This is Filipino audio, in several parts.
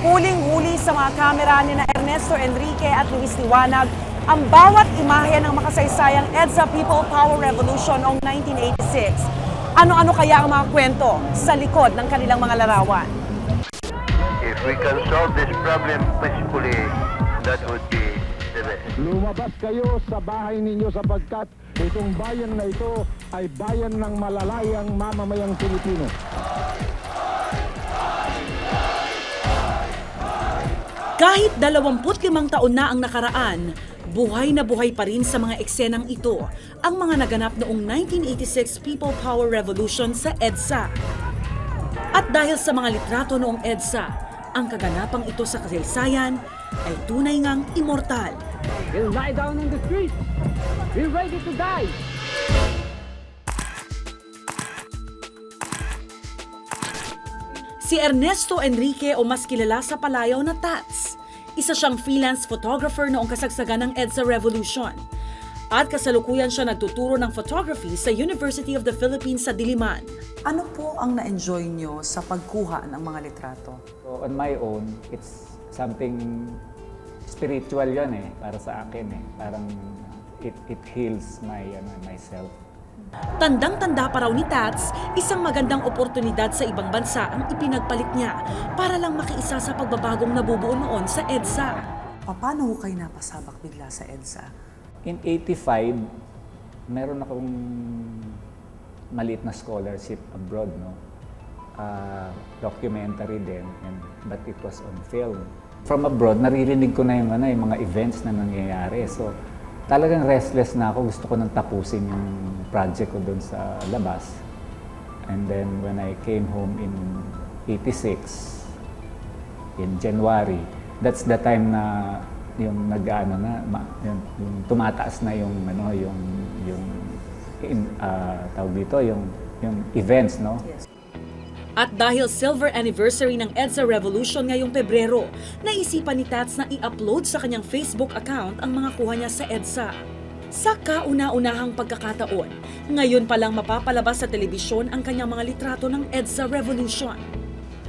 Huling-huli sa mga kamera ni Ernesto Enrique at Luis Liwanag ang bawat imahe ng makasaysayang EDSA People Power Revolution noong 1986. Ano-ano kaya ang mga kwento sa likod ng kanilang mga larawan? If we can solve this problem peacefully, that would be the best. Lumabas kayo sa bahay ninyo sapagkat itong bayan na ito ay bayan ng malalayang mamamayang Pilipino. Kahit 25 taon na ang nakaraan, buhay na buhay pa rin sa mga eksenang ito ang mga naganap noong 1986 People Power Revolution sa EDSA. At dahil sa mga litrato noong EDSA, ang kaganapang ito sa kasaysayan ay tunay ngang immortal. We'll lie down on the street. We're ready to die. Si Ernesto Enrique o mas kilala sa palayaw na Tats. Isa siyang freelance photographer noong kasagsagan ng EDSA Revolution. At kasalukuyan siya nagtuturo ng photography sa University of the Philippines sa Diliman. Ano po ang na-enjoy nyo sa pagkuha ng mga litrato? So on my own, it's something spiritual yun para sa akin Parang it heals myself. Tandang-tanda pa raw ni Tats, isang magandang oportunidad sa ibang bansa ang ipinagpalit niya para lang makiisa sa pagbabagong nabubuo noon sa EDSA. Paano ho kayo napasabak bigla sa EDSA? In 85, meron akong maliit na scholarship abroad, documentary din, but it was on film. From abroad, naririnig ko na yung mga events na nangyayari. So, talagang restless na ako. Gusto ko nang tapusin yung project ko doon sa labas. And then when I came home in 86, in January, that's the time na yung yung tumataas na yung tawag dito, yung events, no? Yes. At dahil silver anniversary ng EDSA Revolution ngayong Pebrero, naisipan ni Tats na i-upload sa kanyang Facebook account ang mga kuha niya sa EDSA. Sa kauna-unahang pagkakataon, ngayon palang mapapalabas sa telebisyon ang kanyang mga litrato ng EDSA Revolution.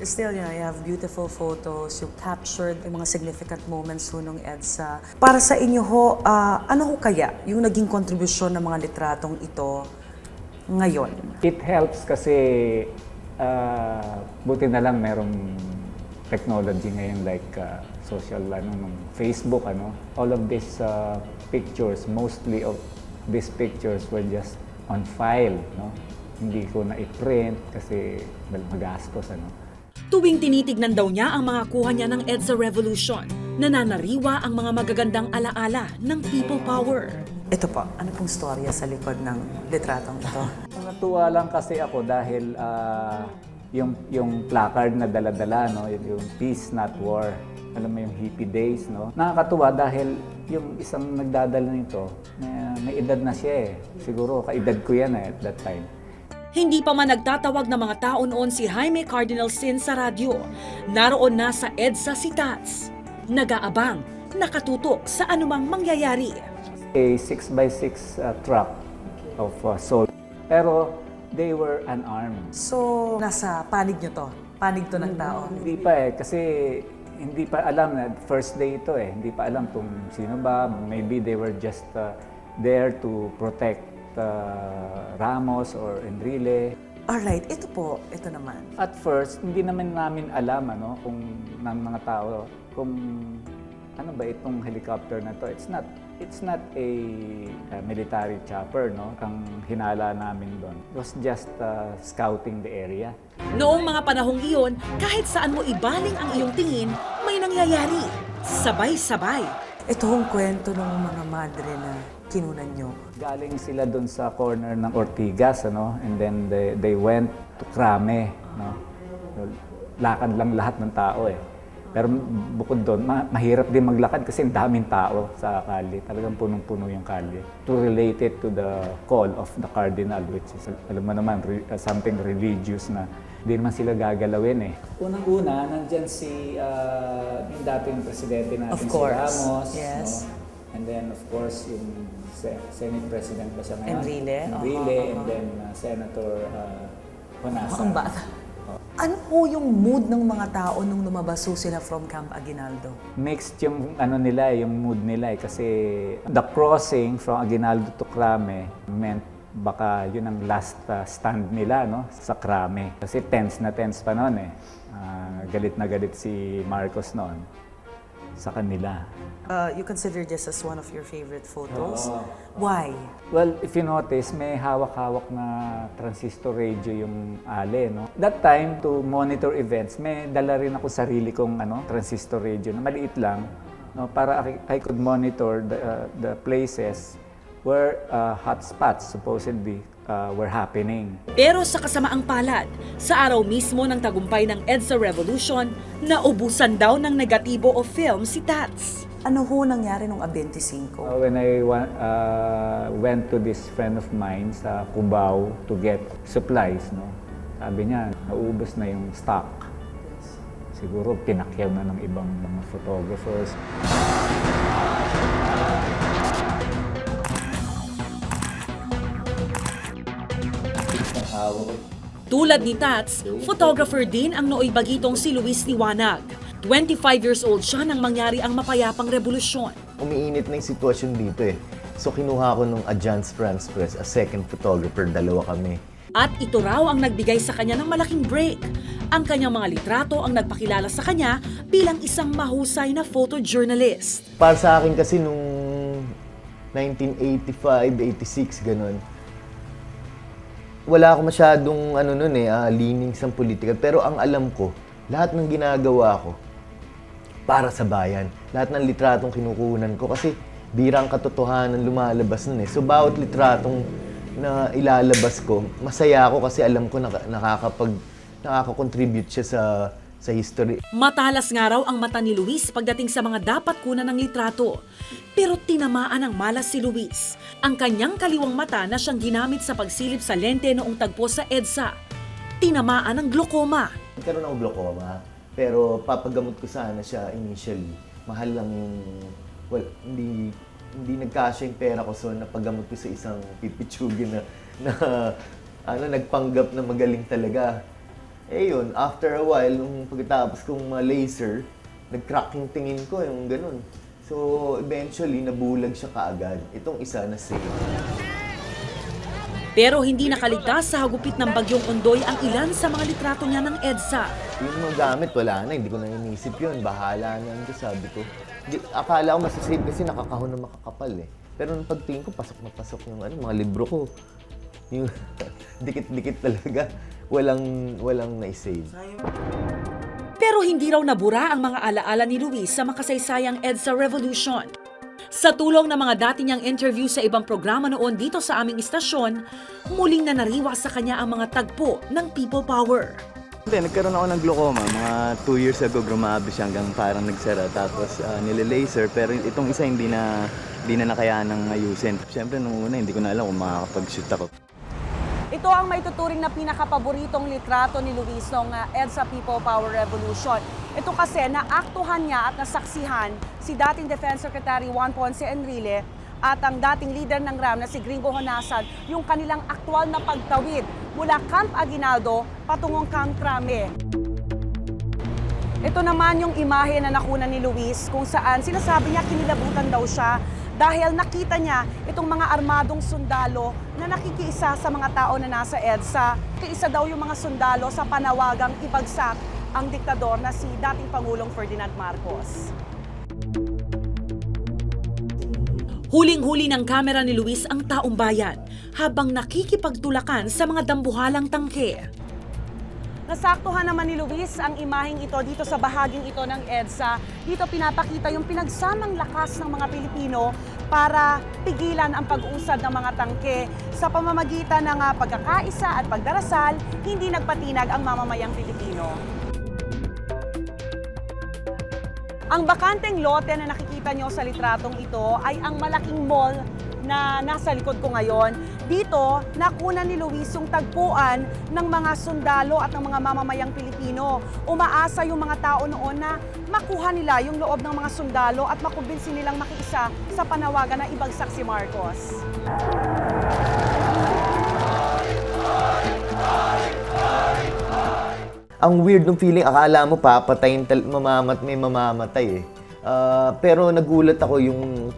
Still, you have beautiful photos, you captured yung mga significant moments ho ng EDSA. Para sa inyo ho, ano ho kaya yung naging kontribusyon ng mga litratong ito ngayon? It helps kasi buti na lang merong technology ngayon like social Facebook all of these pictures, mostly of these pictures were just on file, hindi ko na i-print kasi magastos Tuwing tinitignan daw niya ang mga kuha niya ng EDSA Revolution, nananariwa ang mga magagandang alaala ng people power. Ito po, ano pong storya sa likod ng litratong ito? Natuwa lang kasi ako dahil yung placard na dala-dala, yung Peace Not War, alam mo yung hippie days, Nakakatuwa dahil yung isang nagdadala nito, may edad na siya Siguro kaedad ko yan at that time. Hindi pa man nagtatawag ng mga tao noon si Jaime Cardinal Sin sa radyo, naroon na sa EDSA si Tats. Nag-aabang, nakatutok sa anumang mangyayari. A 6x6 truck of soul. Pero they were unarmed. So, nasa panig nyo to? Panig to ng tao? Hindi pa kasi hindi pa alam na first day ito Hindi pa alam kung sino ba. Maybe they were just there to protect Ramos or Enrile. Alright, ito po, ito naman. At first, hindi naman namin alam kung ng mga tao kung ano ba itong helicopter na to. It's not a military chopper, Ang hinala namin doon. It was just scouting the area. Noong mga panahong iyon, kahit saan mo ibaling ang iyong tingin, may nangyayari. Sabay-sabay. Ito ang kwento ng mga madre na kinunan nyo. Galing sila doon sa corner ng Ortigas, and then they went to Krame, Lakad lang lahat ng tao Pero bukod doon, mahirap din maglakad kasi ang daming tao sa kalye. Talagang punong-puno yung kalye. To relate it to the call of the cardinal, which is, alam mo naman, something religious na hindi naman sila gagalawin Unang-una, nandyan yung dating presidente natin, Of course. si Ramos. Yes. And then, of course, yung Senate President ba siya ngayon? Enrile. Enrile, and then Senator Honasa. Mukhang bata. Ano po yung mood ng mga tao nung lumabas ho sila from Camp Aguinaldo? Mixed yung ano nila, yung mood nila kasi the crossing from Aguinaldo to Crame meant baka yun ang last stand nila, no, sa Crame. Kasi tense na tense pa noon eh. Galit na galit si Marcos noon sa kanila. You consider this as one of your favorite photos? Why? Well, if you notice, may hawak-hawak na transistor radio yung Ale, no? That time, to monitor events, may dala rin ako sarili kong transistor radio na maliit lang, no? Para I could monitor the places where hotspots supposedly were happening. Pero sa kasamaang palad, sa araw mismo ng tagumpay ng EDSA Revolution, naubusan daw ng negatibo o film si Tats. Ano ho nangyari nung 25? When I went to this friend of mine sa Cubao to get supplies, no, sabi niya, naubos na yung stock. Siguro pinakyaw na ng ibang mga photographers. Tulad ni Tats, photographer din ang nooy bagitong si Luis Liwanag. 25 years old siya nang mangyari ang mapayapang revolusyon. Umiinit na yung sitwasyon dito eh. So kinuha ko nung Agence France Press, a second photographer, dalawa kami. At ito raw ang nagbigay sa kanya ng malaking break. Ang kanyang mga litrato ang nagpakilala sa kanya bilang isang mahusay na photojournalist. Para sa akin kasi nung 1985, 86, ganun, wala ako masyadong leaning sa politika. Pero ang alam ko, lahat ng ginagawa ko, para sa bayan. Lahat ng litratong kinukunan ko kasi birang katotohanan lumalabas nun eh. So bawat litratong na ilalabas ko, masaya ako kasi alam ko nakaka-contribute siya sa history. Matalas nga raw ang mata ni Luis pagdating sa mga dapat kunan ng litrato. Pero tinamaan ng malas si Luis. Ang kanyang kaliwang mata na siyang ginamit sa pagsilip sa lente noong tagpo sa EDSA. Tinamaan ng glaucoma. Nagkaroon ako glaucoma, pero papagamot ko sana siya initially. Mahal lang yung, hindi nagkasya yung pera ko, so napagamot ko sa isang pipitsugin na nagpanggap na magaling talaga. Eh yun, after a while, nung pagkatapos kong laser, nag-crack yung tingin ko, yung ganun. So eventually, nabulag siya kaagad. Itong isa na safe. Pero hindi nakaligtas sa hagupit ng bagyong Ondoy ang ilan sa mga litrato niya ng EDSA. Yung mga gamit, wala na. Hindi ko na inisip yun. Bahala na yun, sabi ko. Akala ko masasave kasi nakakahon na makakapal eh. Pero nung pagtingin ko, pasok na pasok yung mga libro ko. Yung dikit-dikit talaga. Walang na-save. Pero hindi raw nabura ang mga alaala ni Luis sa makasaysayang EDSA Revolution. Sa tulong ng mga dati niyang interview sa ibang programa noon dito sa aming istasyon, muling nanariwa sa kanya ang mga tagpo ng People Power. Nagkaroon ako ng glaucoma, mga 2 years ago grumabi siya hanggang parang nagsara tapos nile-laser pero itong isa hindi na nakayanang ayusin. Siyempre nung una hindi ko na alam kung makakapag-shoot ako. Ito ang may tuturing na pinakapaboritong litrato ni Luis noong EDSA People Power Revolution. Ito kasi naaktuhan niya at nasaksihan si dating Defense Secretary Juan Ponce Enrile at ang dating leader ng RAM na si Gringo Honasan yung kanilang aktwal na pagtawid mula Camp Aguinaldo patungong Camp Crame. Ito naman yung imahe na nakuna ni Luis kung saan sinasabi niya kinilabutan daw siya dahil nakita niya itong mga armadong sundalo na nakikiisa sa mga tao na nasa EDSA. Kiisa daw yung mga sundalo sa panawagang ibagsak ang diktador na si dating Pangulong Ferdinand Marcos. Huling-huli ng kamera ni Luis ang taong bayan habang nakikipagtulakan sa mga dambuhalang tangke. Nasaktuhan naman ni Luis ang imaheng ito dito sa bahaging ito ng EDSA. Dito pinapakita yung pinagsamang lakas ng mga Pilipino para pigilan ang pag-usad ng mga tangke. Sa pamamagitan ng pagkakaisa at pagdarasal, hindi nagpatinag ang mamamayang Pilipino. Ang bakanteng lote na nakikita nyo sa litratong ito ay ang malaking mall na nasa likod ko ngayon. Dito, nakuna ni Luis yung tagpuan ng mga sundalo at ng mga mamamayang Pilipino. Umaasa yung mga tao noon na makuha nila yung loob ng mga sundalo at makumbinsi nilang makiisa sa panawagan na ibagsak si Marcos. Ang weird ng feeling, akala mo papatayin, may mamamatay eh. Pero nagulat ako yung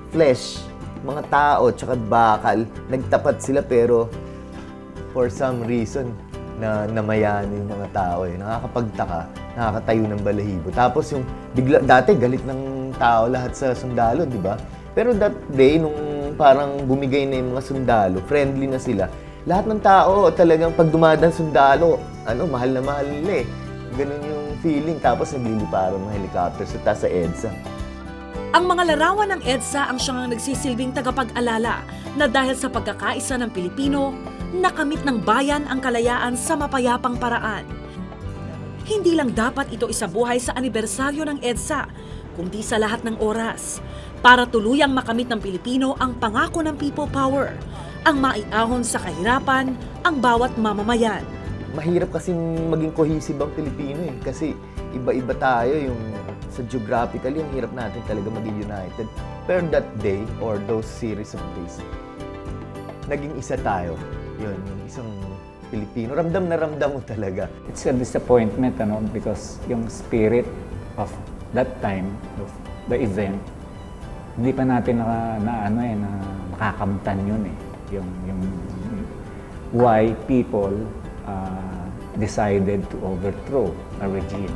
flesh, mga tao, tsaka bakal, nagtapat sila pero for some reason, na namayani yung mga tao eh. Nakakapagtaka, nakakatayo ng balahibo. Tapos yung bigla, dati galit ng tao lahat sa sundalo, di ba? Pero that day, nung parang bumigay na yung mga sundalo, friendly na sila, lahat ng tao talagang pag dumadaan sundalo, mahal na mahal nila eh. Ganun yung feeling. Tapos nagliliparan ng helicopter sa taas sa EDSA. Ang mga larawan ng EDSA ang siyang nagsisilbing tagapag-alala na dahil sa pagkakaisa ng Pilipino, nakamit ng bayan ang kalayaan sa mapayapang paraan. Hindi lang dapat ito isabuhay sa anibersaryo ng EDSA, kundi sa lahat ng oras, para tuluyang makamit ng Pilipino ang pangako ng people power, ang maiahon sa kahirapan ang bawat mamamayan. Mahirap kasi maging cohesive ang Pilipino eh, kasi iba-iba tayo yung sa geographically, ang hirap natin talaga maging united. Pero that day, or those series of days, naging isa tayo. Yun, yung isang Pilipino. Ramdam na ramdam mo talaga. It's a disappointment, because yung spirit of that time, of the event, hindi pa natin nakakamtan yun eh. Yung why people decided to overthrow a regime.